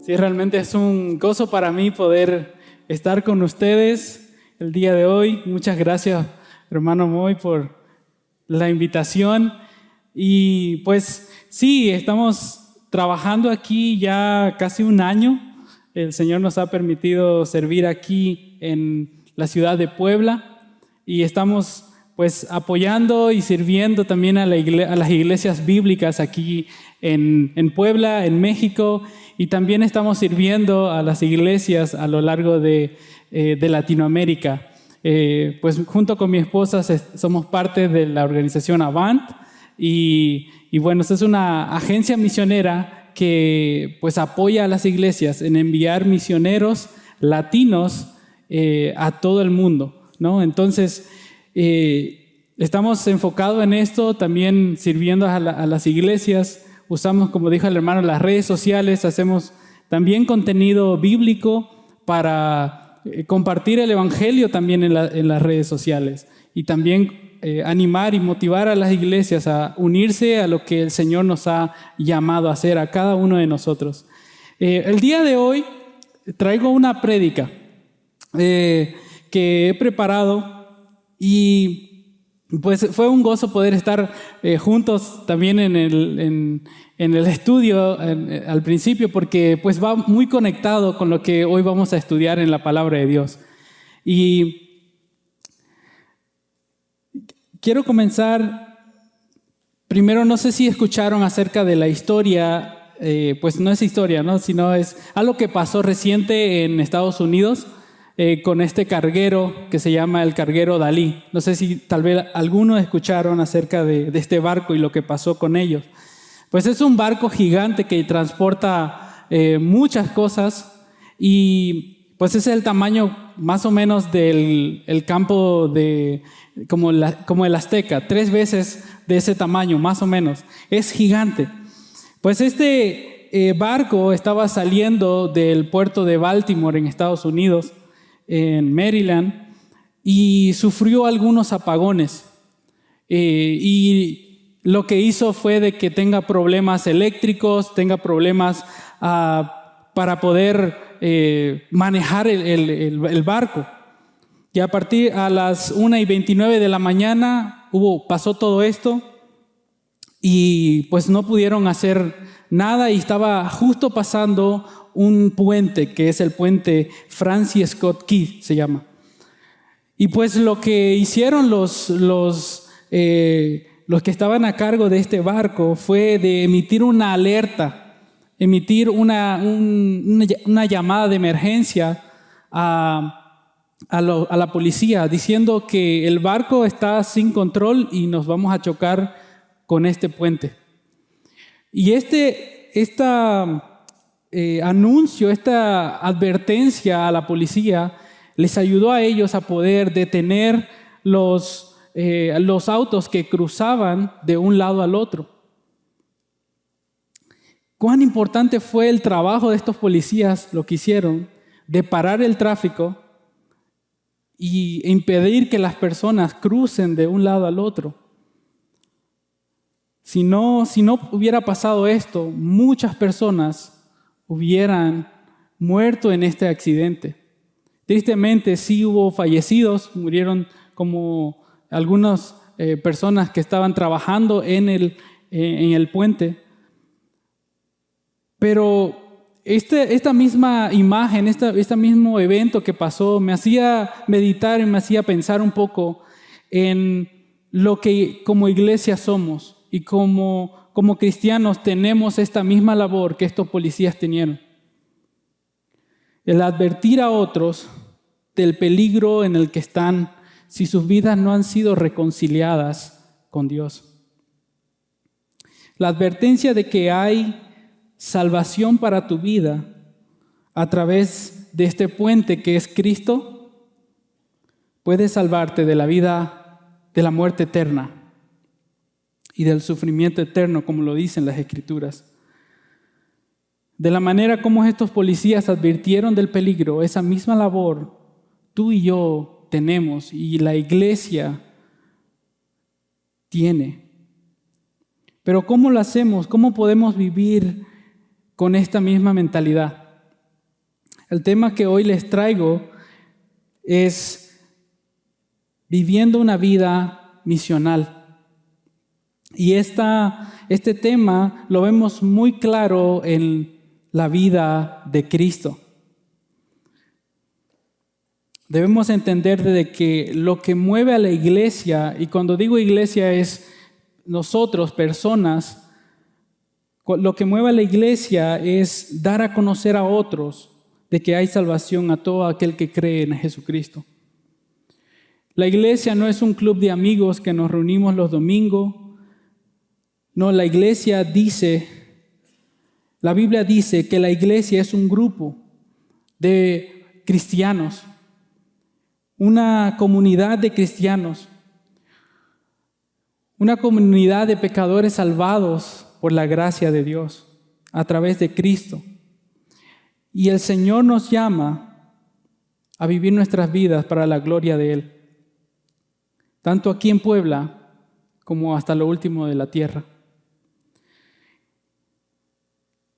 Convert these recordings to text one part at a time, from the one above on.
Sí, realmente es un gozo para mí poder estar con ustedes el día de hoy. Muchas gracias, hermano Moy, por la invitación. Y pues sí, estamos trabajando aquí ya casi un año. El Señor nos ha permitido servir aquí en la ciudad de Puebla y estamos pues apoyando y sirviendo también a las iglesias bíblicas aquí en Puebla, en México, y también estamos sirviendo a las iglesias a lo largo de Latinoamérica. Pues junto con mi esposa somos parte de la organización Avant y bueno, esta es una agencia misionera que pues apoya a las iglesias en enviar misioneros latinos a todo el mundo, ¿no? Entonces, estamos enfocados en esto, también sirviendo a las iglesias. Usamos, como dijo el hermano, las redes sociales, hacemos también contenido bíblico para compartir el evangelio también en las redes sociales y también animar y motivar a las iglesias a unirse a lo que el Señor nos ha llamado a hacer a cada uno de nosotros. El día de hoy traigo una prédica que he preparado y pues fue un gozo poder estar juntos también en el estudio al principio, porque pues va muy conectado con lo que hoy vamos a estudiar en la palabra de Dios. Y quiero comenzar, primero no sé si escucharon acerca de la historia, pues no es historia, ¿no? Sino es algo que pasó reciente en Estados Unidos. Con este carguero que se llama el carguero Dalí. No sé si tal vez algunos escucharon acerca de este barco y lo que pasó con ellos. Pues es un barco gigante que transporta muchas cosas y pues es el tamaño más o menos del campo como el Azteca, 3 veces de ese tamaño más o menos. Es gigante. Pues este barco estaba saliendo del puerto de Baltimore en Estados Unidos, en Maryland, y sufrió algunos apagones. Y lo que hizo fue de que tenga problemas eléctricos, tenga problemas para poder manejar el barco. Y a las 1:29 de la mañana pasó todo esto y pues no pudieron hacer nada y estaba justo pasando un puente que es el puente Francis Scott Key, se llama. Y pues lo que hicieron los que estaban a cargo de este barco fue de emitir una alerta, emitir una llamada de emergencia a la policía diciendo que el barco está sin control y nos vamos a chocar con este puente. Y anuncio, esta advertencia a la policía les ayudó a ellos a poder detener los autos que cruzaban de un lado al otro. Cuán importante fue el trabajo de estos policías, lo que hicieron, de parar el tráfico y impedir que las personas crucen de un lado al otro. Si no hubiera pasado esto, muchas personas hubieran muerto en este accidente. Tristemente sí hubo fallecidos, murieron como algunas personas que estaban trabajando en el puente. Pero esta misma imagen, este mismo evento que pasó me hacía meditar y me hacía pensar un poco en lo que como iglesia somos y como cristianos tenemos esta misma labor que estos policías tenían. El advertir a otros del peligro en el que están si sus vidas no han sido reconciliadas con Dios. La advertencia de que hay salvación para tu vida a través de este puente que es Cristo puede salvarte de la vida, de la muerte eterna y del sufrimiento eterno, como lo dicen las Escrituras. De la manera como estos policías advirtieron del peligro, esa misma labor tú y yo tenemos y la iglesia tiene. Pero ¿cómo lo hacemos? ¿Cómo podemos vivir con esta misma mentalidad? El tema que hoy les traigo es viviendo una vida misional. Y este tema lo vemos muy claro en la vida de Cristo. Debemos entender de que lo que mueve a la iglesia, y cuando digo iglesia es nosotros, personas, lo que mueve a la iglesia es dar a conocer a otros de que hay salvación a todo aquel que cree en Jesucristo. La iglesia no es un club de amigos que nos reunimos los domingos. No, la Biblia dice que la iglesia es un grupo de cristianos, una comunidad de cristianos, una comunidad de pecadores salvados por la gracia de Dios a través de Cristo. Y el Señor nos llama a vivir nuestras vidas para la gloria de Él, tanto aquí en Puebla como hasta lo último de la tierra.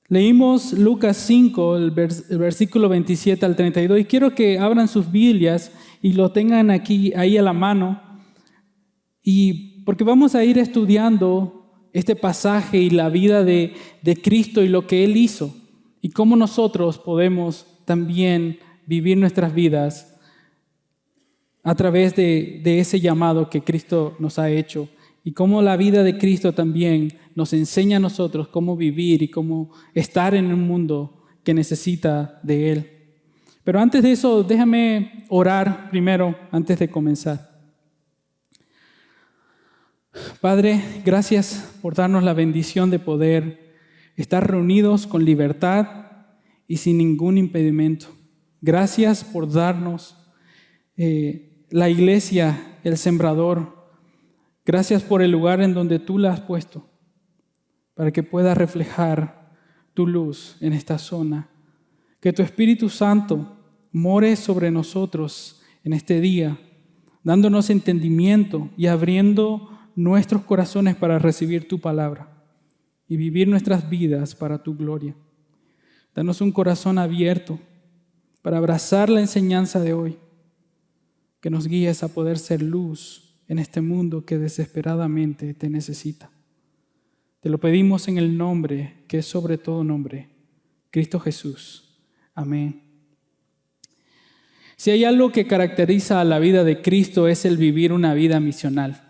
Leímos Lucas 5, el versículo 27 al 32, y quiero que abran sus Biblias y lo tengan ahí a la mano, y porque vamos a ir estudiando este pasaje y la vida de Cristo y lo que Él hizo, y cómo nosotros podemos también vivir nuestras vidas a través de ese llamado que Cristo nos ha hecho, y cómo la vida de Cristo también nos enseña a nosotros cómo vivir y cómo estar en un mundo que necesita de Él. Pero antes de eso, déjame orar primero, antes de comenzar. Padre, gracias por darnos la bendición de poder estar reunidos con libertad y sin ningún impedimento. Gracias por darnos la iglesia, el sembrador. Gracias por el lugar en donde tú la has puesto para que pueda reflejar tu luz en esta zona. Que tu Espíritu Santo more sobre nosotros en este día, dándonos entendimiento y abriendo nuestros corazones para recibir tu palabra y vivir nuestras vidas para tu gloria. Danos un corazón abierto para abrazar la enseñanza de hoy, que nos guíes a poder ser luz en este mundo que desesperadamente te necesita. Te lo pedimos en el nombre que es sobre todo nombre, Cristo Jesús. Amén. Si hay algo que caracteriza a la vida de Cristo es el vivir una vida misional.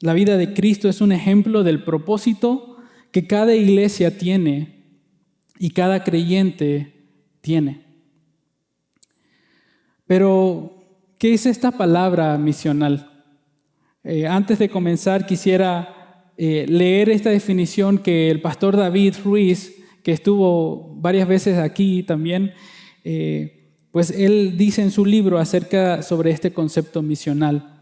La vida de Cristo es un ejemplo del propósito que cada iglesia tiene y cada creyente tiene. Pero, ¿qué es esta palabra misional? Antes de comenzar, quisiera leer esta definición que el pastor David Ruiz, que estuvo varias veces aquí también, pues él dice en su libro sobre este concepto misional.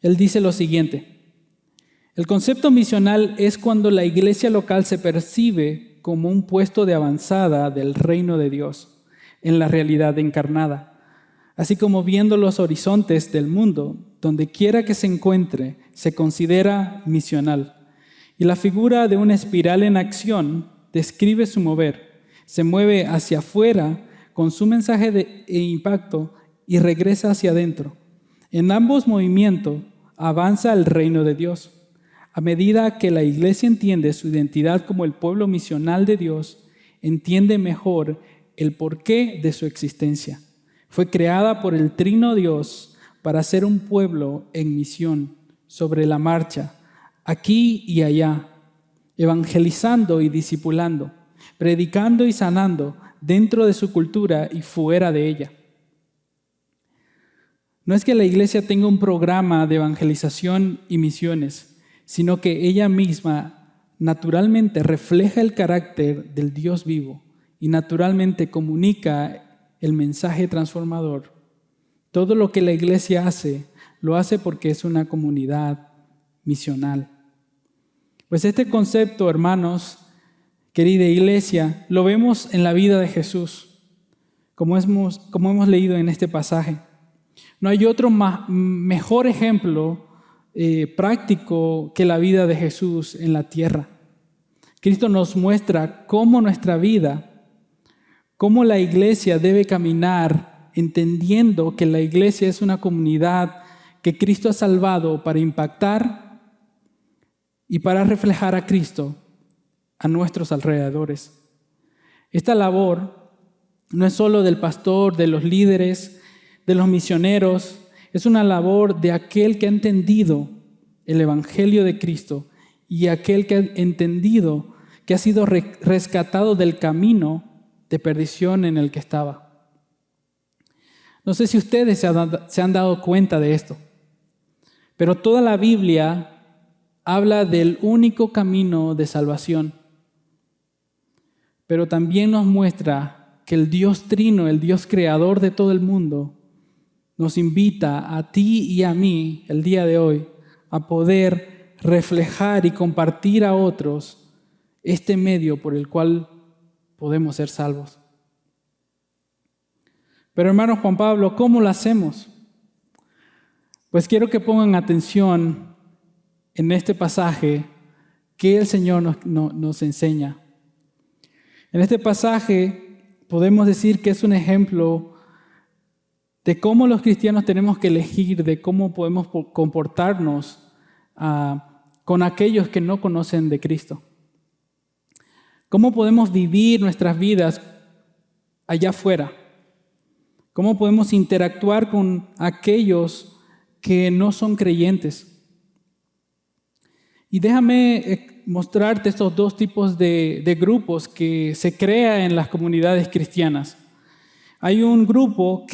Él dice lo siguiente: el concepto misional es cuando la iglesia local se percibe como un puesto de avanzada del reino de Dios en la realidad encarnada, así como viendo los horizontes del mundo, donde quiera que se encuentre, se considera misional. Y la figura de una espiral en acción describe su mover, se mueve hacia afuera con su mensaje de impacto y regresa hacia adentro. En ambos movimientos avanza el reino de Dios. A medida que la iglesia entiende su identidad como el pueblo misional de Dios, entiende mejor el porqué de su existencia. Fue creada por el Trino Dios para ser un pueblo en misión, sobre la marcha, aquí y allá, evangelizando y discipulando, predicando y sanando dentro de su cultura y fuera de ella. No es que la iglesia tenga un programa de evangelización y misiones, sino que ella misma naturalmente refleja el carácter del Dios vivo y naturalmente comunica el mensaje transformador. Todo lo que la iglesia hace, lo hace porque es una comunidad misional. Pues este concepto, hermanos, querida iglesia, lo vemos en la vida de Jesús, como hemos leído en este pasaje. No hay otro mejor ejemplo práctico que la vida de Jesús en la tierra. Cristo nos muestra cómo nuestra vida, cómo la iglesia debe caminar, entendiendo que la iglesia es una comunidad que Cristo ha salvado para impactar y para reflejar a Cristo a nuestros alrededores. Esta labor no es solo del pastor, de los líderes, de los misioneros, es una labor de aquel que ha entendido el Evangelio de Cristo y aquel que ha entendido que ha sido rescatado del camino de perdición en el que estaba. No sé si ustedes se han dado cuenta de esto, pero toda la Biblia habla del único camino de salvación, pero también nos muestra que el Dios Trino, el Dios creador de todo el mundo, nos invita a ti y a mí el día de hoy a poder reflejar y compartir a otros este medio por el cual podemos ser salvos. Pero hermano Juan Pablo, ¿cómo lo hacemos? Pues quiero que pongan atención en este pasaje que el Señor nos enseña. En este pasaje podemos decir que es un ejemplo de cómo los cristianos tenemos que elegir, de cómo podemos comportarnos con aquellos que no conocen de Cristo. ¿Cómo podemos vivir nuestras vidas allá afuera? ¿Cómo podemos interactuar con aquellos que no son creyentes? Y déjame mostrarte estos dos tipos de grupos que se crea en las comunidades cristianas. Hay un grupo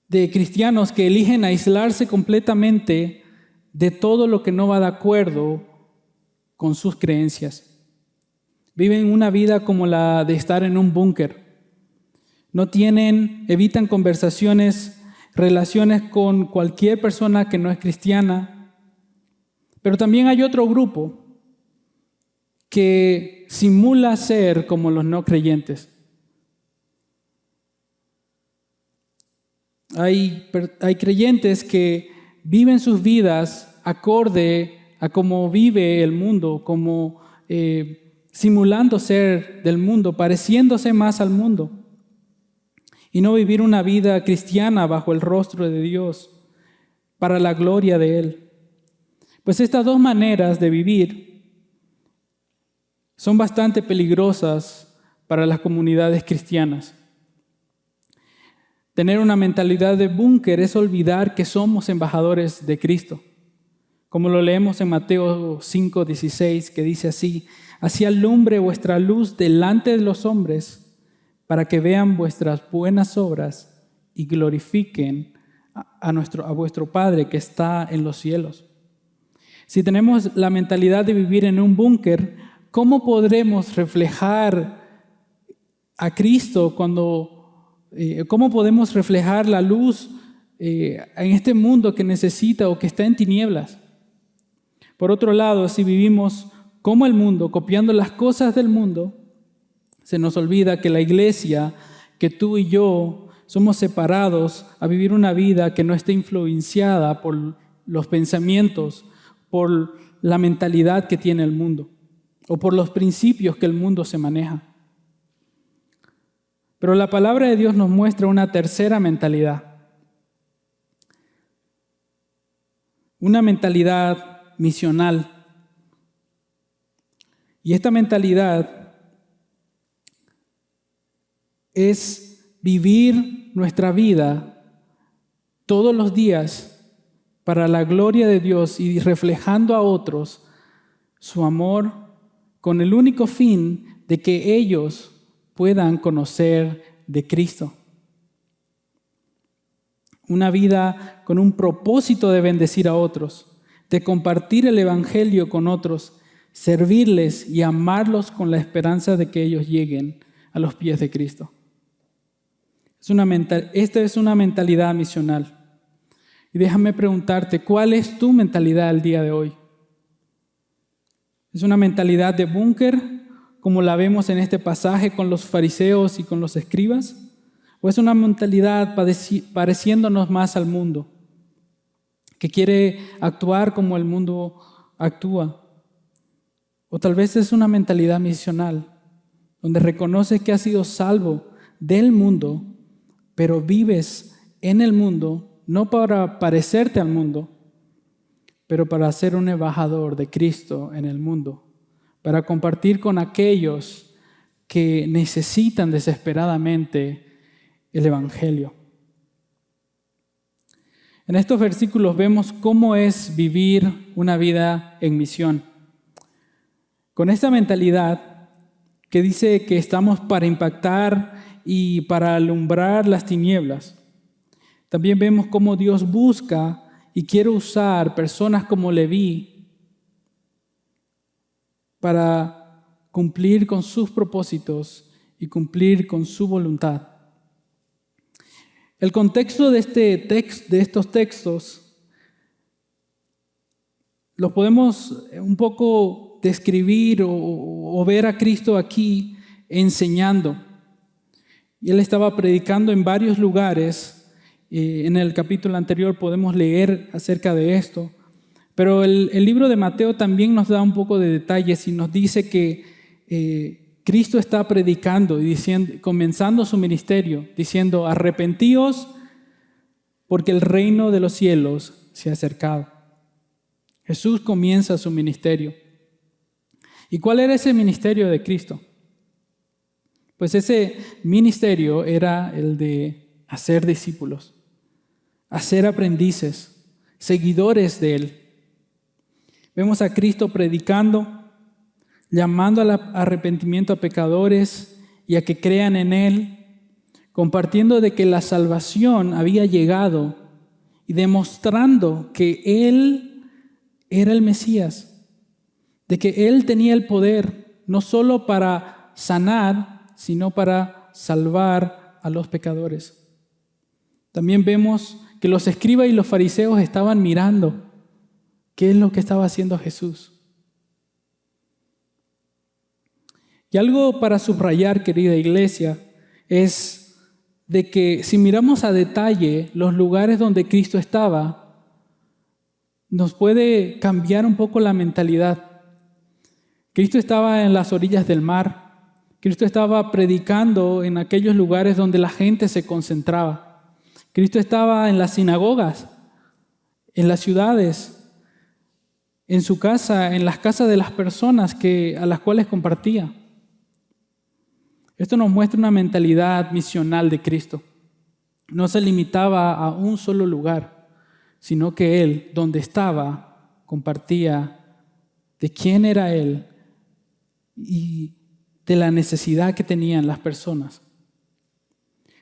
de cristianos que eligen aislarse completamente de todo lo que no va de acuerdo con sus creencias. Viven una vida como la de estar en un búnker. Evitan conversaciones, relaciones con cualquier persona que no es cristiana. Pero también hay otro grupo que simula ser como los no creyentes. Hay creyentes que viven sus vidas acorde a cómo vive el mundo, como simulando ser del mundo, pareciéndose más al mundo, y no vivir una vida cristiana bajo el rostro de Dios, para la gloria de Él. Pues estas dos maneras de vivir son bastante peligrosas para las comunidades cristianas. Tener una mentalidad de búnker es olvidar que somos embajadores de Cristo. Como lo leemos en Mateo 5:16, que dice así: así alumbre vuestra luz delante de los hombres, para que vean vuestras buenas obras y glorifiquen a vuestro Padre que está en los cielos. Si tenemos la mentalidad de vivir en un búnker, ¿cómo podremos reflejar a Cristo cómo podemos reflejar la luz en este mundo que necesita o que está en tinieblas? Por otro lado, si vivimos como el mundo, copiando las cosas del mundo, se nos olvida que la iglesia, que tú y yo somos separados a vivir una vida que no esté influenciada por los pensamientos, por la mentalidad que tiene el mundo o por los principios que el mundo se maneja. Pero la palabra de Dios nos muestra una tercera mentalidad. Una mentalidad misional. Y esta mentalidad es vivir nuestra vida todos los días para la gloria de Dios y reflejando a otros su amor con el único fin de que ellos puedan conocer de Cristo. Una vida con un propósito de bendecir a otros, de compartir el Evangelio con otros, servirles y amarlos con la esperanza de que ellos lleguen a los pies de Cristo. Esta es una mentalidad misional. Y déjame preguntarte, ¿cuál es tu mentalidad el día de hoy? ¿Es una mentalidad de búnker, como la vemos en este pasaje con los fariseos y con los escribas? ¿O es una mentalidad pareciéndonos más al mundo, que quiere actuar como el mundo actúa? O tal vez es una mentalidad misional, donde reconoces que has sido salvo del mundo, pero vives en el mundo, no para parecerte al mundo, pero para ser un embajador de Cristo en el mundo, para compartir con aquellos que necesitan desesperadamente el Evangelio. En estos versículos vemos cómo es vivir una vida en misión. Con esta mentalidad que dice que estamos para impactar y para alumbrar las tinieblas, también vemos cómo Dios busca y quiere usar personas como Leví para cumplir con sus propósitos y cumplir con su voluntad. El contexto de estos textos los podemos un poco describir o ver a Cristo aquí enseñando. Y Él estaba predicando en varios lugares. En el capítulo anterior podemos leer acerca de esto. Pero el libro de Mateo también nos da un poco de detalles y nos dice que Cristo está predicando y comenzando su ministerio, diciendo: arrepentíos porque el reino de los cielos se ha acercado. Jesús comienza su ministerio. ¿Y cuál era ese ministerio de Cristo? Pues ese ministerio era el de hacer discípulos, hacer aprendices, seguidores de Él. Vemos a Cristo predicando, llamando al arrepentimiento a pecadores y a que crean en Él, compartiendo de que la salvación había llegado y demostrando que Él era el Mesías, de que Él tenía el poder no solo para sanar, sino para salvar a los pecadores. También vemos que los escribas y los fariseos estaban mirando qué es lo que estaba haciendo Jesús. Y algo para subrayar, querida iglesia, es de que si miramos a detalle los lugares donde Cristo estaba, nos puede cambiar un poco la mentalidad. Cristo estaba en las orillas del mar. Cristo estaba predicando en aquellos lugares donde la gente se concentraba. Cristo estaba en las sinagogas, en las ciudades, en su casa, en las casas de las personas a las cuales compartía. Esto nos muestra una mentalidad misional de Cristo. No se limitaba a un solo lugar, sino que Él, donde estaba, compartía de quién era Él y de la necesidad que tenían las personas.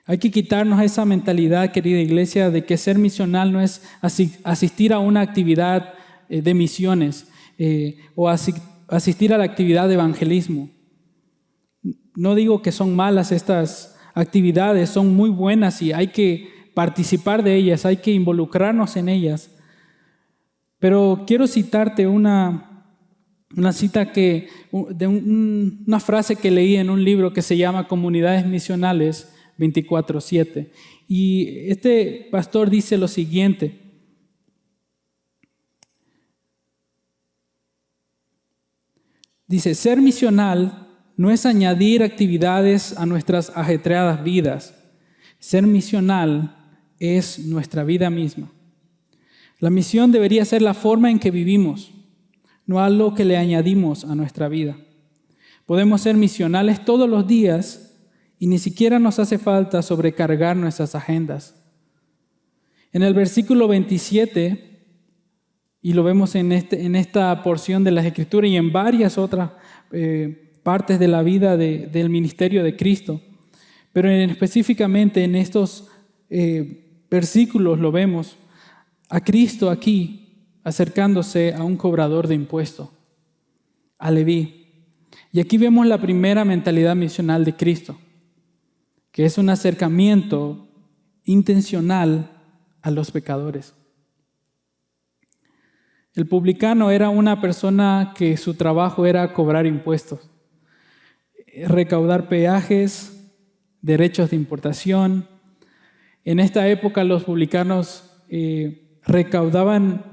Hay que quitarnos esa mentalidad, querida iglesia, de que ser misional no es asistir a una actividad de misiones o asistir a la actividad de evangelismo. No digo que son malas estas actividades, son muy buenas y hay que participar de ellas, hay que involucrarnos en ellas. Pero quiero citarte una cita una frase que leí en un libro que se llama Comunidades Misionales 24/7. Y este pastor dice lo siguiente: dice, ser misional no es añadir actividades a nuestras ajetreadas vidas. Ser misional es nuestra vida misma. La misión debería ser la forma en que vivimos, no algo que le añadimos a nuestra vida. Podemos ser misionales todos los días y ni siquiera nos hace falta sobrecargar nuestras agendas. En el versículo 27, y lo vemos en esta porción de las Escrituras y en varias otras partes de la vida del ministerio de Cristo, pero específicamente en estos versículos lo vemos a Cristo aquí acercándose a un cobrador de impuestos, a Leví. Y aquí vemos la primera mentalidad misional de Cristo, que es un acercamiento intencional a los pecadores. El publicano era una persona que su trabajo era cobrar impuestos, recaudar peajes, derechos de importación. En esta época los publicanos recaudaban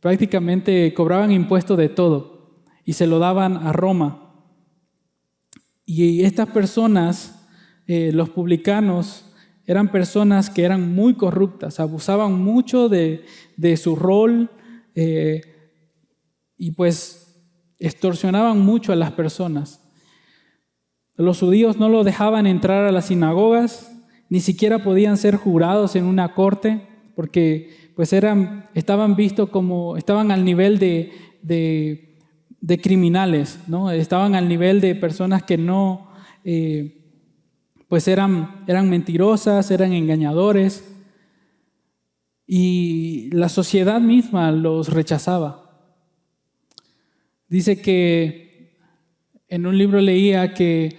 prácticamente, cobraban impuestos de todo. y se lo daban a Roma. Y estas personas, los publicanos, eran personas que eran muy corruptas, abusaban mucho de su rol y pues extorsionaban mucho a las personas. Los judíos no los dejaban entrar a las sinagogas, ni siquiera podían ser jurados en una corte, porque pues estaban vistos como, estaban al nivel de criminales, ¿no? Estaban al nivel de personas que no, pues eran mentirosas, eran engañadores, y la sociedad misma los rechazaba. Dice que en un libro leía que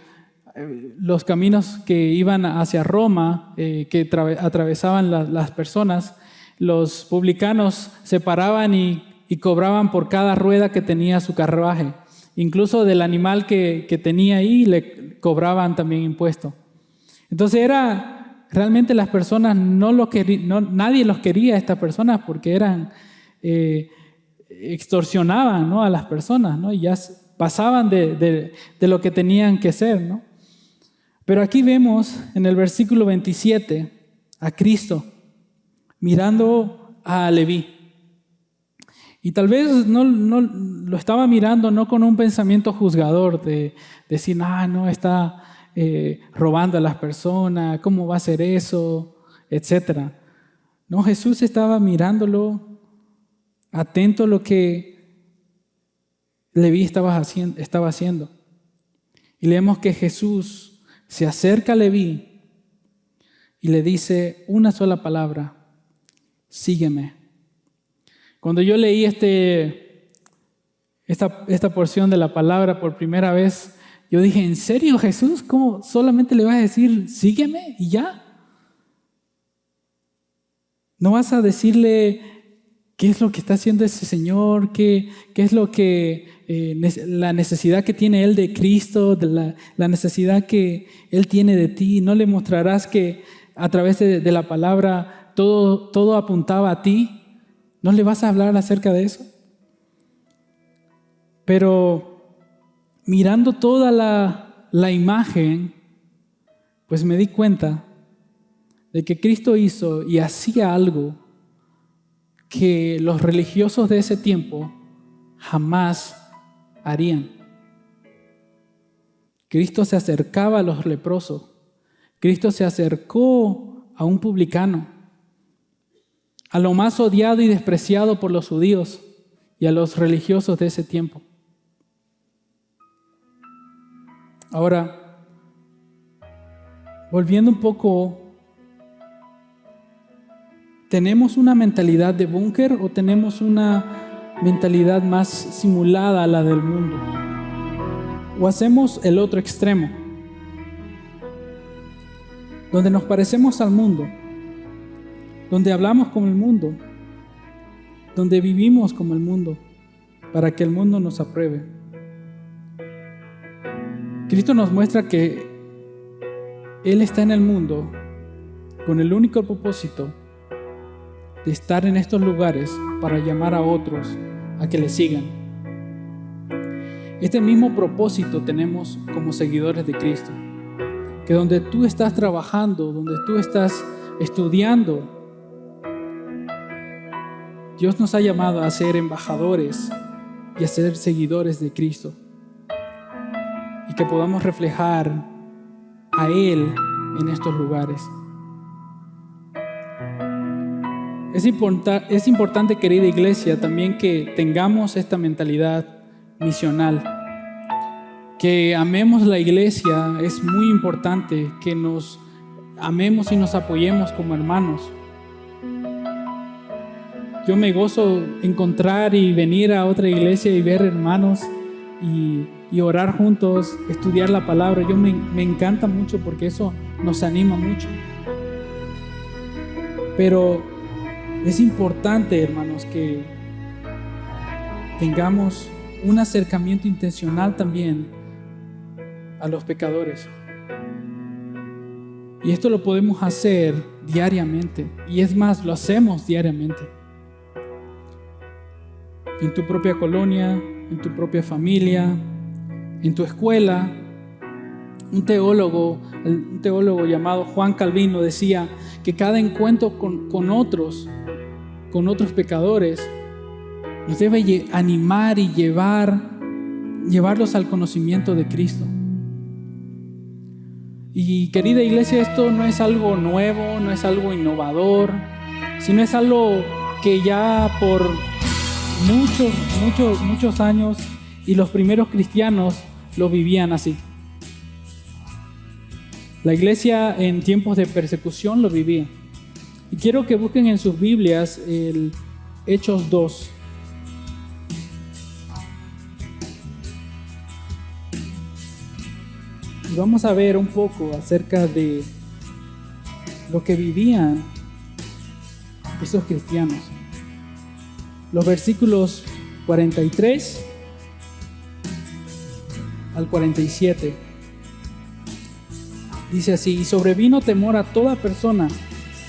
los caminos que iban hacia Roma, que atravesaban las personas, los publicanos se paraban y cobraban por cada rueda que tenía su carruaje. Incluso del animal que tenía ahí le cobraban también impuesto. Entonces realmente las personas nadie los quería a estas personas porque extorsionaban, ¿no?, a las personas, ¿no? Y ya pasaban de lo que tenían que ser, ¿no? Pero aquí vemos en el versículo 27 a Cristo mirando a Leví. Y tal vez no lo estaba mirando no con un pensamiento juzgador de decir, no, está robando a las personas, ¿cómo va a hacer eso?, etcétera. No, Jesús estaba mirándolo, atento a lo que Leví estaba haciendo. Y leemos que Jesús se acerca a Leví y le dice una sola palabra: sígueme. Cuando yo leí esta porción de la palabra por primera vez, yo dije, ¿en serio, Jesús? ¿Cómo solamente le vas a decir sígueme y ya? ¿No vas a decirle qué es lo que está haciendo ese Señor? ¿Qué es lo que la necesidad que tiene Él de Cristo, de la necesidad que Él tiene de ti? ¿No le mostrarás que a través de la palabra todo apuntaba a ti? ¿No le vas a hablar acerca de eso? Pero mirando toda la imagen, pues me di cuenta de que Cristo hizo y hacía algo que los religiosos de ese tiempo jamás harían. Cristo se acercaba a los leprosos. Cristo se acercó a un publicano, a lo más odiado y despreciado por los judíos y a los religiosos de ese tiempo. Ahora, volviendo un poco, ¿tenemos una mentalidad de búnker o tenemos una mentalidad más simulada a la del mundo? ¿O hacemos el otro extremo, donde nos parecemos al mundo, donde hablamos como el mundo, donde vivimos como el mundo, para que el mundo nos apruebe? Cristo nos muestra que Él está en el mundo con el único propósito de estar en estos lugares para llamar a otros a que le sigan. Este mismo propósito tenemos como seguidores de Cristo, que donde tú estás trabajando, donde tú estás estudiando, Dios nos ha llamado a ser embajadores y a ser seguidores de Cristo, y que podamos reflejar a Él en estos lugares. Es importante, querida iglesia, también que tengamos esta mentalidad misional, que amemos la iglesia. Es muy importante que nos amemos y nos apoyemos como hermanos. Yo me gozo encontrar y venir a otra iglesia y ver hermanos y orar juntos, estudiar la palabra. Me encanta mucho porque eso nos anima mucho. Pero es importante, hermanos, que tengamos un acercamiento intencional también a los pecadores. Y esto lo podemos hacer diariamente. Y es más, lo hacemos diariamente. En tu propia colonia, en tu propia familia, en tu escuela. Un teólogo llamado Juan Calvino decía que cada encuentro con otros pecadores nos debe animar y llevarlos al conocimiento de Cristo. Y querida iglesia, esto no es algo nuevo, no es algo innovador, sino es algo que ya por muchos años y los primeros cristianos lo vivían así. La iglesia en tiempos de persecución lo vivía. Y quiero que busquen en sus Biblias el Hechos 2. Y vamos a ver un poco acerca de lo que vivían esos cristianos. Los versículos 43 al 47. Dice así: y sobrevino temor a toda persona,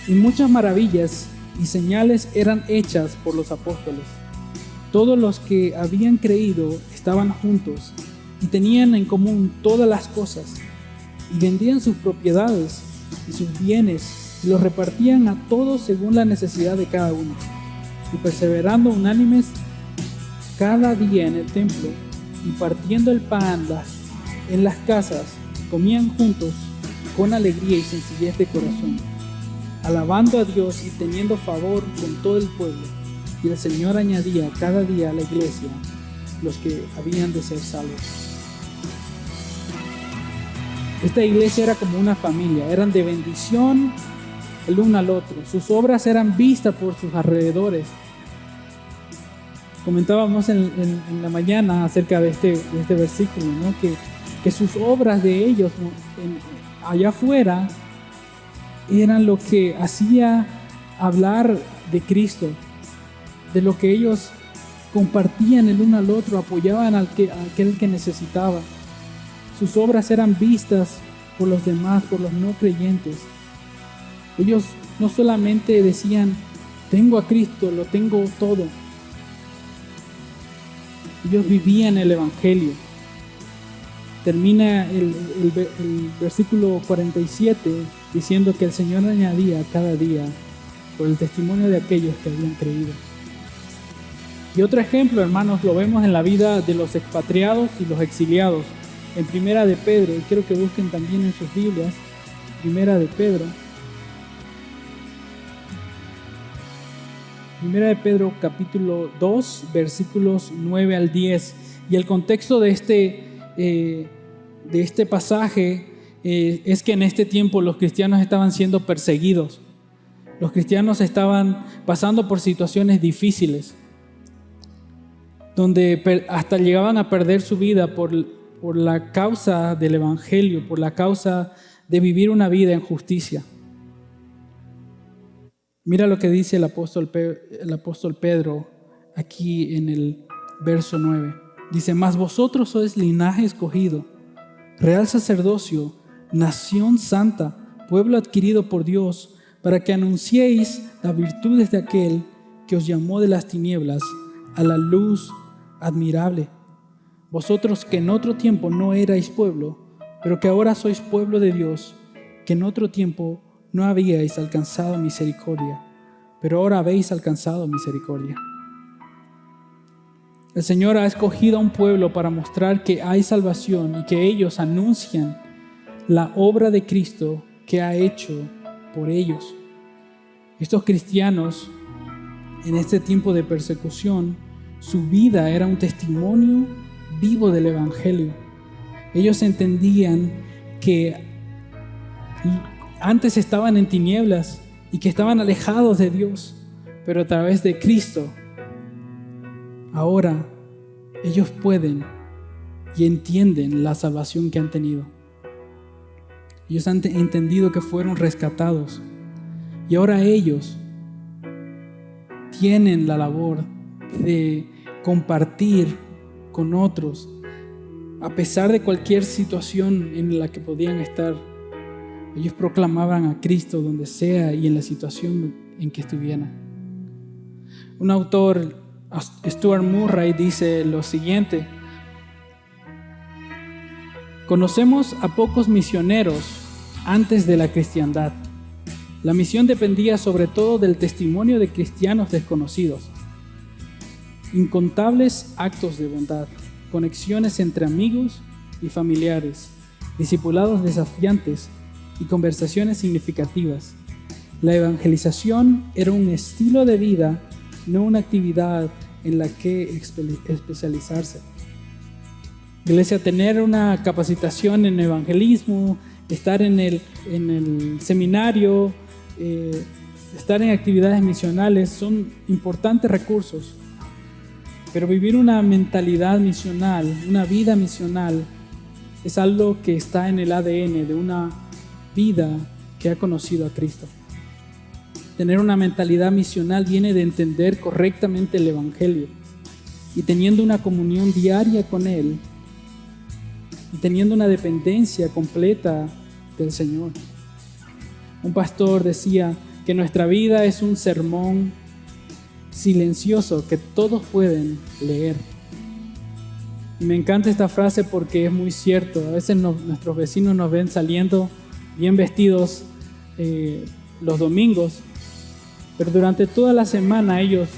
y muchas maravillas y señales eran hechas por los apóstoles. Todos los que habían creído estaban juntos y tenían en común todas las cosas, y vendían sus propiedades y sus bienes y los repartían a todos según la necesidad de cada uno. Y perseverando unánimes cada día en el templo y partiendo el pan en las casas, comían juntos con alegría y sencillez de corazón, alabando a Dios y teniendo favor con todo el pueblo. Y el Señor añadía cada día a la iglesia los que habían de ser salvos. Esta iglesia era como una familia, eran de bendición el uno al otro. Sus obras eran vistas por sus alrededores. Comentábamos en la mañana acerca de este versículo, ¿no? Que sus obras de ellos allá afuera eran lo que hacía hablar de Cristo, de lo que ellos compartían el uno al otro, apoyaban a aquel que necesitaba. Sus obras eran vistas por los demás, por los no creyentes. Ellos no solamente decían, tengo a Cristo, lo tengo todo. Ellos vivían el Evangelio. Termina el versículo 47 diciendo que el Señor añadía cada día por el testimonio de aquellos que habían creído. Y otro ejemplo, hermanos, lo vemos en la vida de los expatriados y los exiliados. En Primera de Pedro, y quiero que busquen también en sus Biblias, Primera de Pedro. Primera de Pedro capítulo 2, versículos 9 al 10. Y el contexto de este pasaje es que en este tiempo los cristianos estaban siendo perseguidos. Los cristianos estaban pasando por situaciones difíciles, donde hasta llegaban a perder su vida por la causa del Evangelio, por la causa de vivir una vida en justicia. Mira lo que dice el apóstol Pedro aquí en el verso 9. Dice, mas vosotros sois linaje escogido, real sacerdocio, nación santa, pueblo adquirido por Dios, para que anunciéis las virtudes de aquel que os llamó de las tinieblas a la luz admirable. Vosotros que en otro tiempo no erais pueblo, pero que ahora sois pueblo de Dios, que en otro tiempo no habíais alcanzado misericordia, pero ahora habéis alcanzado misericordia. El Señor ha escogido a un pueblo para mostrar que hay salvación y que ellos anuncian la obra de Cristo que ha hecho por ellos. Estos cristianos, en este tiempo de persecución, su vida era un testimonio vivo del Evangelio. Ellos entendían que antes estaban en tinieblas y que estaban alejados de Dios, pero a través de Cristo, ahora ellos pueden y entienden la salvación que han tenido. Ellos han entendido que fueron rescatados y ahora ellos tienen la labor de compartir con otros a pesar de cualquier situación en la que podían estar. Ellos proclamaban a Cristo donde sea y en la situación en que estuvieran. Un autor Stuart Murray dice lo siguiente: conocemos a pocos misioneros antes de la cristiandad. La misión dependía sobre todo del testimonio de cristianos desconocidos. Incontables actos de bondad, conexiones entre amigos y familiares, discipulados desafiantes y conversaciones significativas. La evangelización era un estilo de vida, no una actividad en la que especializarse. Iglesia, tener una capacitación en evangelismo, estar en el seminario, estar en actividades misionales son importantes recursos, pero vivir una mentalidad misional, una vida misional, es algo que está en el ADN de una vida que ha conocido a Cristo. Tener una mentalidad misional viene de entender correctamente el Evangelio y teniendo una comunión diaria con Él y teniendo una dependencia completa del Señor. Un pastor decía que nuestra vida es un sermón silencioso que todos pueden leer. Y me encanta esta frase porque es muy cierto. A veces nuestros vecinos nos ven saliendo bien vestidos los domingos, pero durante toda la semana ellos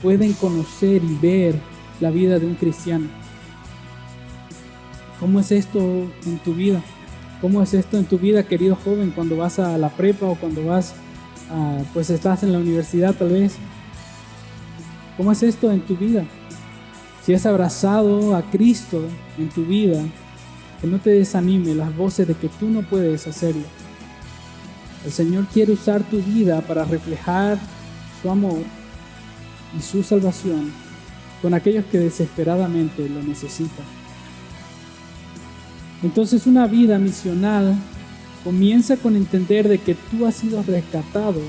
pueden conocer y ver la vida de un cristiano. ¿Cómo es esto en tu vida? ¿Cómo es esto en tu vida, querido joven, cuando vas a la prepa o cuando pues estás en la universidad tal vez? ¿Cómo es esto en tu vida? Si has abrazado a Cristo en tu vida, que no te desanime las voces de que tú no puedes hacerlo. El Señor quiere usar tu vida para reflejar su amor y su salvación con aquellos que desesperadamente lo necesitan. Entonces, una vida misional comienza con entender de que tú has sido rescatado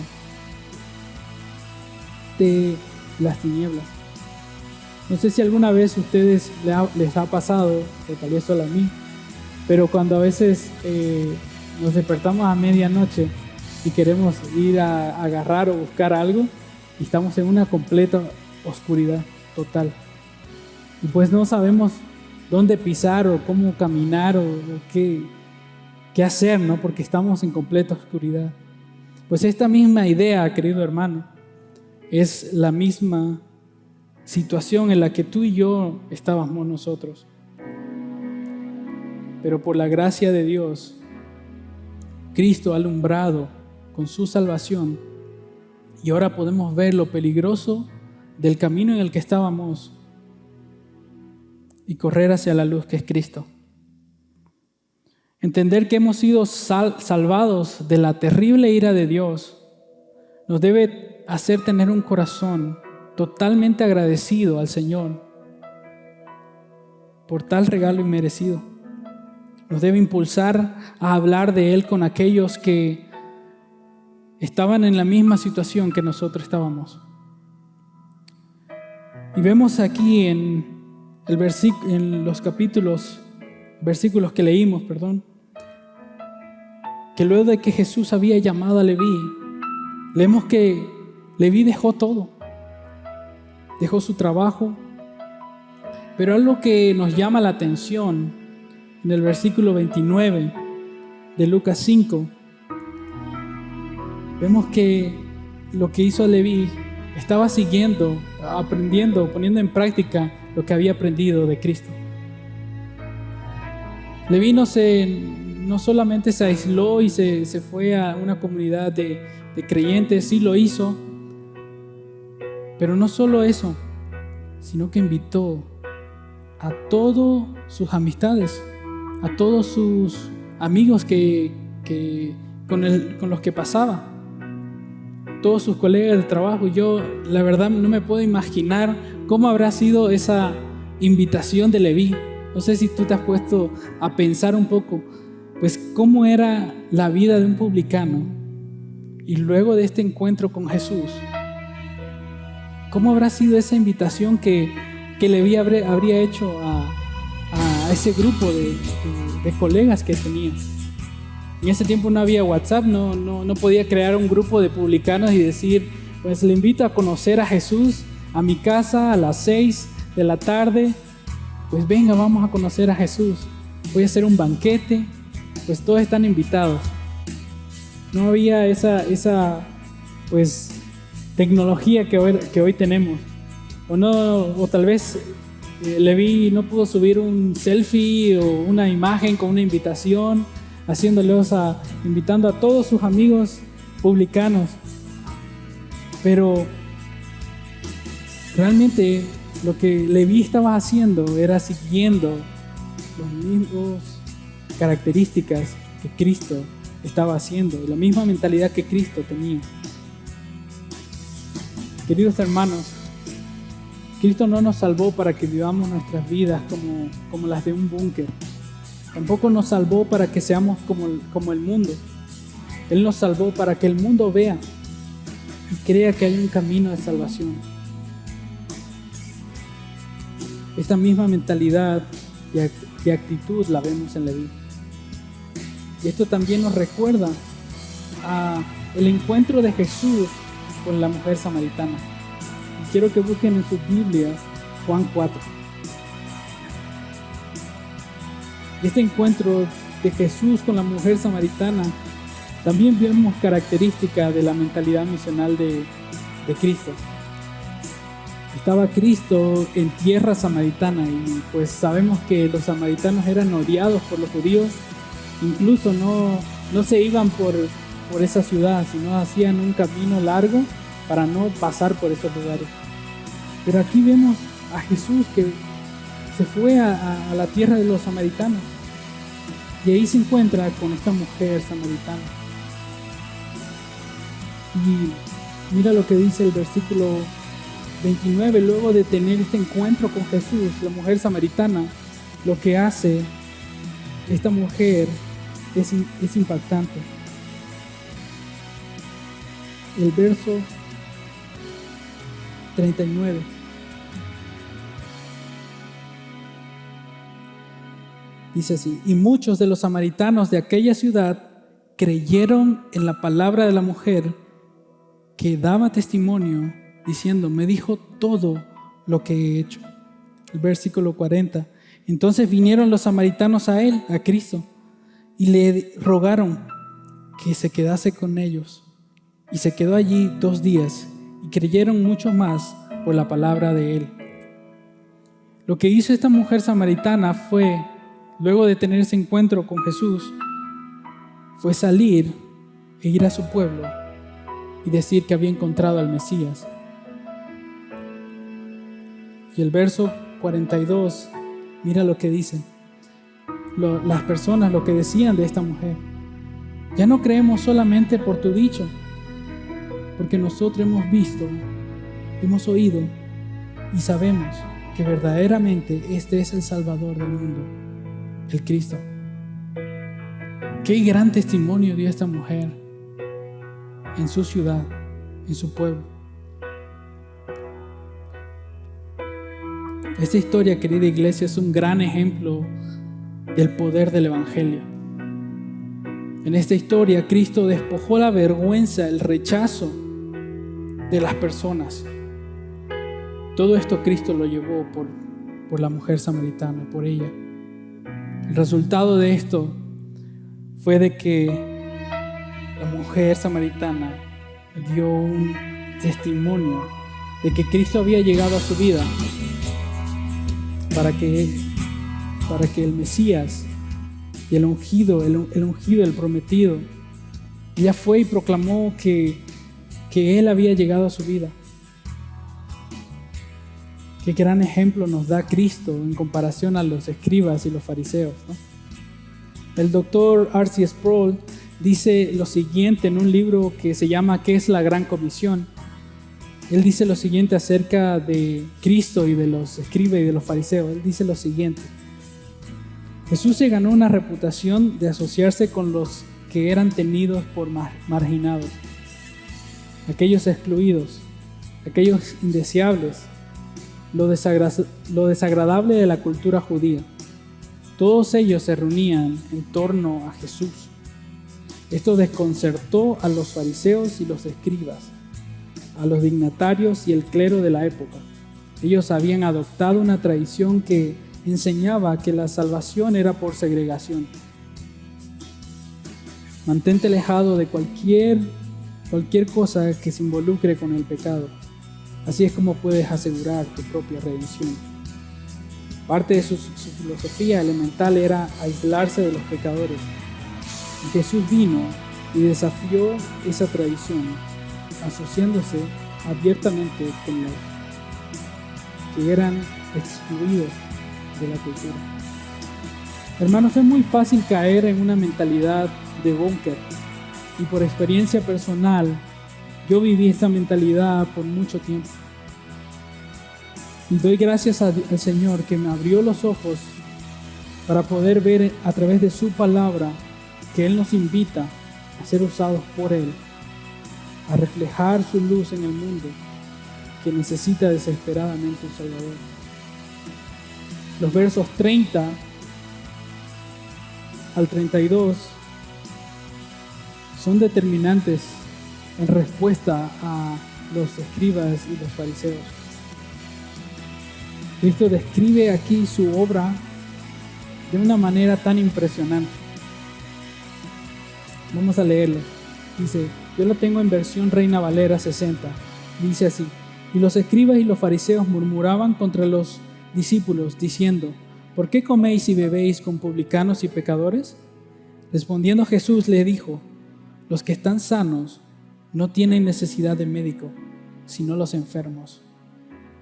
de las tinieblas. No sé si alguna vez a ustedes les ha pasado, o tal vez solo a mí, pero cuando a veces nos despertamos a medianoche y queremos ir a agarrar o buscar algo y estamos en una completa oscuridad total. Y pues no sabemos dónde pisar o cómo caminar o qué hacer, ¿no? Porque estamos en completa oscuridad. Pues esta misma idea, querido hermano, es la misma situación en la que tú y yo estábamos nosotros. Pero por la gracia de Dios, Cristo ha alumbrado con su salvación y ahora podemos ver lo peligroso del camino en el que estábamos y correr hacia la luz que es Cristo. Entender que hemos sido salvados de la terrible ira de Dios nos debe hacer tener un corazón totalmente agradecido al Señor por tal regalo inmerecido. Nos debe impulsar a hablar de Él con aquellos que estaban en la misma situación que nosotros estábamos. Y vemos aquí en los versículos que leímos, que luego de que Jesús había llamado a Leví, leemos que Leví dejó todo, dejó su trabajo, pero algo que nos llama la atención en el versículo 29 de Lucas 5, vemos que lo que hizo Leví estaba siguiendo, aprendiendo, poniendo en práctica lo que había aprendido de Cristo. Leví no solamente se aisló y se fue a una comunidad de creyentes, sí lo hizo, pero no solo eso, sino que invitó a todas sus amistades, a todos sus amigos con los que pasaba, todos sus colegas de trabajo. Yo la verdad no me puedo imaginar cómo habrá sido esa invitación de Leví. No sé si tú te has puesto a pensar un poco, pues cómo era la vida de un publicano y luego de este encuentro con Jesús, cómo habrá sido esa invitación que Leví habría hecho a ese grupo de colegas que tenía. En ese tiempo no había WhatsApp, no podía crear un grupo de publicanos y decir, pues le invito a conocer a Jesús a mi casa a las 6 de la tarde, pues venga, vamos a conocer a Jesús. Voy a hacer un banquete, pues todos están invitados. No había esa pues tecnología que hoy tenemos. O tal vez Levi no pudo subir un selfie o una imagen con una invitación, invitando a todos sus amigos publicanos. Pero realmente lo que Levi estaba haciendo era siguiendo las mismas características que Cristo estaba haciendo, la misma mentalidad que Cristo tenía. Queridos hermanos, Cristo no nos salvó para que vivamos nuestras vidas como las de un búnker. Tampoco nos salvó para que seamos como el mundo. Él nos salvó para que el mundo vea y crea que hay un camino de salvación. Esta misma mentalidad y actitud la vemos en Leví. Y esto también nos recuerda el encuentro de Jesús con la mujer samaritana. Y quiero que busquen en sus Biblias Juan 4. Y este encuentro de Jesús con la mujer samaritana también vemos características de la mentalidad misional de Cristo. Estaba Cristo en tierra samaritana y pues sabemos que los samaritanos eran odiados por los judíos. Incluso no se iban por esa ciudad, sino hacían un camino largo para no pasar por esos lugares. Pero aquí vemos a Jesús que se fue a la tierra de los samaritanos y ahí se encuentra con esta mujer samaritana. Y mira lo que dice el versículo 29. Luego de tener este encuentro con Jesús, la mujer samaritana, lo que hace esta mujer es impactante. El verso 39. Dice así: y muchos de los samaritanos de aquella ciudad creyeron en la palabra de la mujer, que daba testimonio diciendo: me dijo todo lo que he hecho. El versículo 40. Entonces vinieron los samaritanos a él, a Cristo, y le rogaron que se quedase con ellos. Y se quedó allí 2 días, y creyeron mucho más por la palabra de él. Lo que hizo esta mujer samaritana fue, luego de tener ese encuentro con Jesús, fue salir e ir a su pueblo y decir que había encontrado al Mesías. Y el verso 42, mira lo que dicen las personas, lo que decían de esta mujer: ya no creemos solamente por tu dicho, porque nosotros hemos visto, hemos oído y sabemos que verdaderamente este es el Salvador del mundo, el Cristo. Qué gran testimonio dio esta mujer en su ciudad, en su pueblo. Esta historia, querida iglesia, es un gran ejemplo del poder del Evangelio. En esta historia, Cristo despojó la vergüenza, el rechazo de las personas. Todo esto Cristo lo llevó por la mujer samaritana, por ella. El resultado de esto fue de que la mujer samaritana dio un testimonio de que Cristo había llegado a su vida para que el Mesías y el ungido, el prometido, ella fue y proclamó que Él había llegado a su vida. Qué gran ejemplo nos da Cristo en comparación a los escribas y los fariseos, ¿no? El doctor R.C. Sproul dice lo siguiente en un libro que se llama ¿Qué es la Gran Comisión? Él dice lo siguiente acerca de Cristo y de los escribas y de los fariseos. Él dice lo siguiente: Jesús se ganó una reputación de asociarse con los que eran tenidos por marginados, aquellos excluidos, aquellos indeseables, lo desagradable de la cultura judía. Todos ellos se reunían en torno a Jesús. Esto desconcertó a los fariseos y los escribas. a los dignatarios y el clero de la época. Ellos habían adoptado una tradición que enseñaba que la salvación era por segregación. Mantente alejado de cualquier cosa que se involucre con el pecado. Así es como puedes asegurar tu propia redención. Parte de su filosofía elemental era aislarse de los pecadores. Y Jesús vino y desafió esa tradición, asociándose abiertamente con los que eran excluidos de la cultura. Hermanos, es muy fácil caer en una mentalidad de búnker, y por experiencia personal yo viví esta mentalidad por mucho tiempo. Y doy gracias al Señor que me abrió los ojos para poder ver a través de su palabra que Él nos invita a ser usados por Él, a reflejar su luz en el mundo que necesita desesperadamente un Salvador. Los versos 30 al 32 son determinantes en respuesta a los escribas y los fariseos. Cristo describe aquí su obra de una manera tan impresionante. Vamos a leerlo. Dice, yo lo tengo en versión Reina Valera 60. Dice así: y los escribas y los fariseos murmuraban contra los discípulos, diciendo, ¿por qué coméis y bebéis con publicanos y pecadores? Respondiendo Jesús les dijo, los que están sanos no tienen necesidad de médico, sino los enfermos.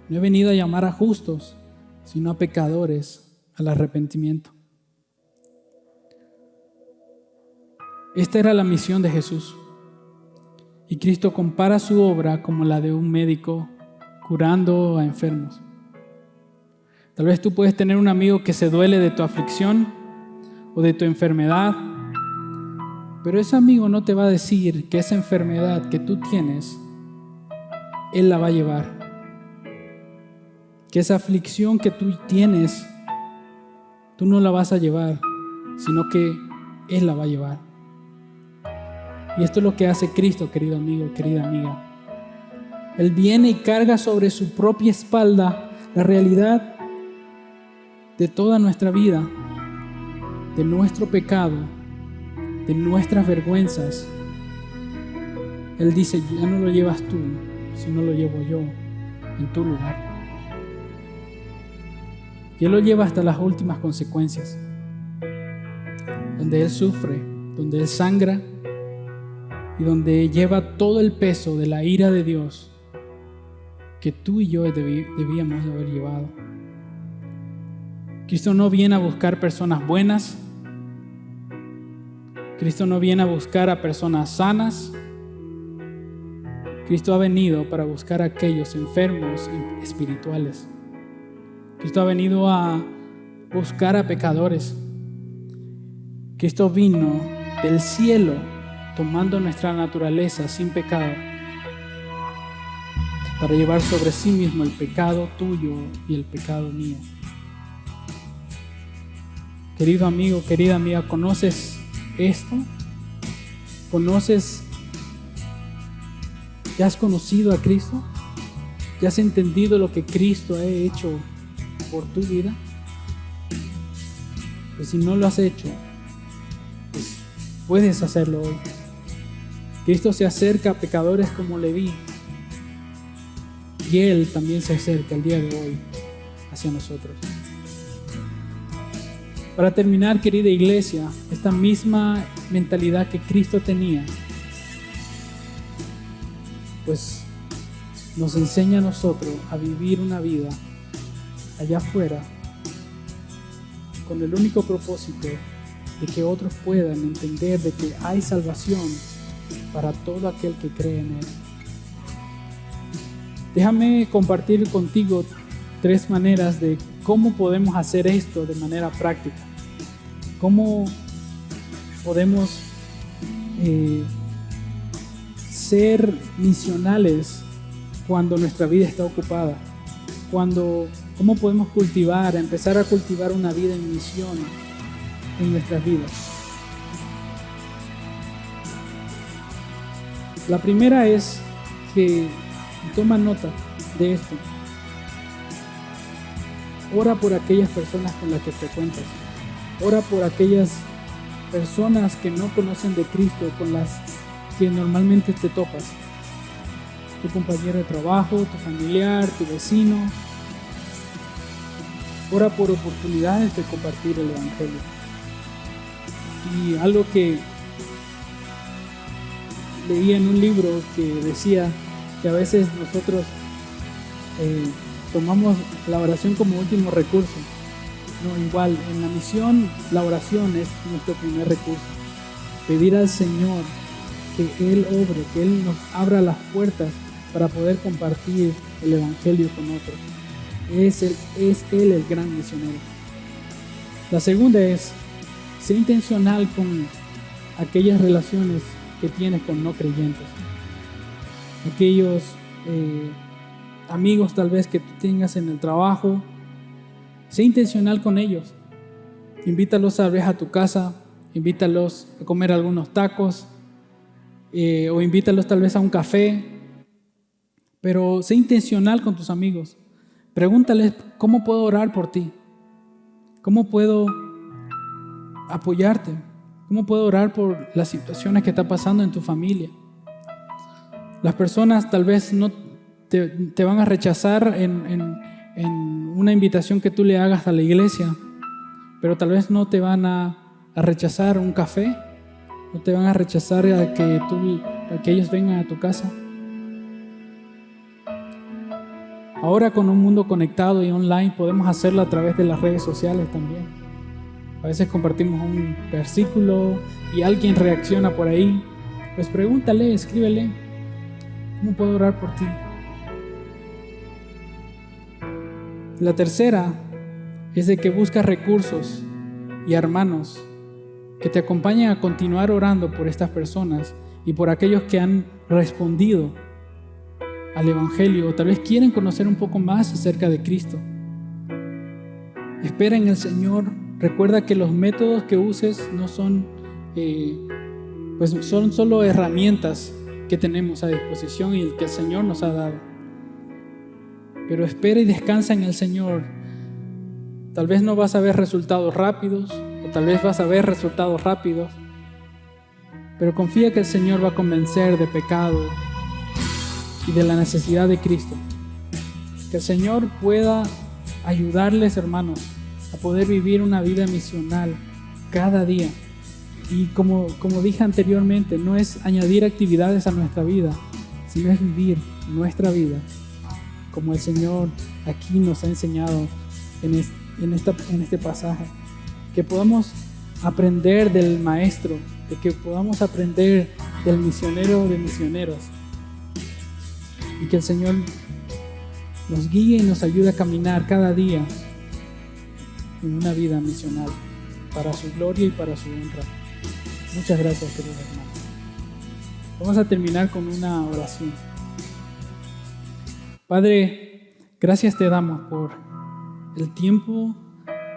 No he venido a llamar a justos, sino a pecadores al arrepentimiento. Esta era la misión de Jesús. Y Cristo compara su obra como la de un médico curando a enfermos. Tal vez tú puedes tener un amigo que se duele de tu aflicción o de tu enfermedad, pero ese amigo no te va a decir que esa enfermedad que tú tienes, Él la va a llevar. Que esa aflicción que tú tienes, tú no la vas a llevar, sino que Él la va a llevar. Y esto es lo que hace Cristo, querido amigo, querida amiga. Él viene y carga sobre su propia espalda la realidad de toda nuestra vida, de nuestro pecado, de nuestras vergüenzas. Él dice, ya no lo llevas tú, sino lo llevo yo en tu lugar. Y Él lo lleva hasta las últimas consecuencias, donde Él sufre, donde Él sangra y donde lleva todo el peso de la ira de Dios que tú y yo debíamos haber llevado. Cristo no viene a buscar personas buenas. Cristo no viene a buscar a personas sanas. Cristo ha venido para buscar a aquellos enfermos espirituales. Cristo ha venido a buscar a pecadores. Cristo vino del cielo tomando nuestra naturaleza sin pecado para llevar sobre sí mismo el pecado tuyo y el pecado mío. Querido amigo, querida amiga, ¿conoces esto? ¿Conoces? ¿Ya has conocido a Cristo? ¿Ya has entendido lo que Cristo ha hecho por tu vida? Pues si no lo has hecho, pues puedes hacerlo hoy. Cristo se acerca a pecadores como Leví, y Él también se acerca el día de hoy hacia nosotros. Para terminar, querida iglesia, esta misma mentalidad que Cristo tenía, pues nos enseña a nosotros a vivir una vida allá afuera con el único propósito de que otros puedan entender de que hay salvación para todo aquel que cree en Él. Déjame compartir contigo 3 maneras de cómo podemos hacer esto de manera práctica. Cómo podemos ser misionales cuando nuestra vida está ocupada. Cómo podemos empezar a cultivar una vida en misión en nuestras vidas. La primera es que Y toma nota de esto. Ora por aquellas personas con las que frecuentas. Ora por aquellas personas que no conocen de Cristo, con las que normalmente te topas. Tu compañero de trabajo, tu familiar, tu vecino. Ora por oportunidades de compartir el Evangelio. Y algo que leí en un libro que decía que a veces nosotros tomamos la oración como último recurso. No, igual, en la misión, la oración es nuestro primer recurso. Pedir al Señor que Él obre, que Él nos abra las puertas para poder compartir el Evangelio con otros. Es Él el gran misionero. La segunda es, sé intencional con aquellas relaciones que tienes con no creyentes. Aquellos amigos tal vez que tú tengas en el trabajo. Sé intencional con ellos. Invítalos a tu casa, invítalos a comer algunos tacos o invítalos tal vez a un café. Pero sé intencional con tus amigos. Pregúntales, ¿cómo puedo orar por ti? ¿Cómo puedo apoyarte? ¿Cómo puedo orar por las situaciones que está pasando en tu familia? Las personas tal vez no te van a rechazar en una invitación que tú le hagas a la iglesia, pero tal vez no te van a rechazar un café, no te van a rechazar a que ellos vengan a tu casa. Ahora con un mundo conectado y online podemos hacerlo a través de las redes sociales también. A veces compartimos un versículo y alguien reacciona por ahí. Pues pregúntale, escríbele, ¿cómo puedo orar por ti? La tercera es de que buscas recursos y hermanos que te acompañen a continuar orando por estas personas y por aquellos que han respondido al Evangelio o tal vez quieren conocer un poco más acerca de Cristo. Espera en el Señor. Recuerda que los métodos que uses no son, son solo herramientas que tenemos a disposición y el que el Señor nos ha dado. Pero espera y descansa en el Señor. Tal vez no vas a ver resultados rápidos, o tal vez vas a ver resultados rápidos, pero confía que el Señor va a convencer de pecado y de la necesidad de Cristo. Que el Señor pueda ayudarles, hermanos, a poder vivir una vida misional cada día. Y como dije anteriormente, no es añadir actividades a nuestra vida, sino es vivir nuestra vida como el Señor aquí nos ha enseñado en este pasaje. Que podamos aprender del Maestro, de que podamos aprender del misionero de misioneros, y que el Señor nos guíe y nos ayude a caminar cada día en una vida misional para su gloria y para su honra. Muchas gracias, queridos hermanos. Vamos a terminar con una oración. Padre, gracias te damos por el tiempo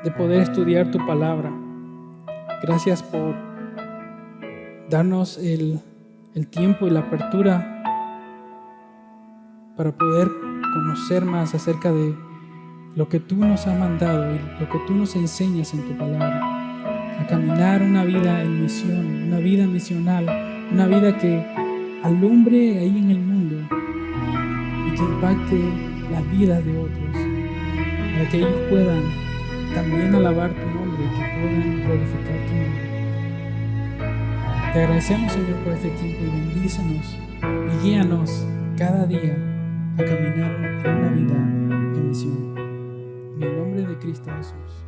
de poder estudiar tu palabra. Gracias por darnos el tiempo y la apertura para poder conocer más acerca de lo que tú nos has mandado y lo que tú nos enseñas en tu palabra. A caminar una vida en misión, una vida misional, una vida que alumbre ahí en el mundo y que impacte las vidas de otros, para que ellos puedan también alabar tu nombre y que puedan glorificar tu nombre. Te agradecemos, Señor, por este tiempo y bendícenos y guíanos cada día a caminar en una vida en misión. En el nombre de Cristo Jesús.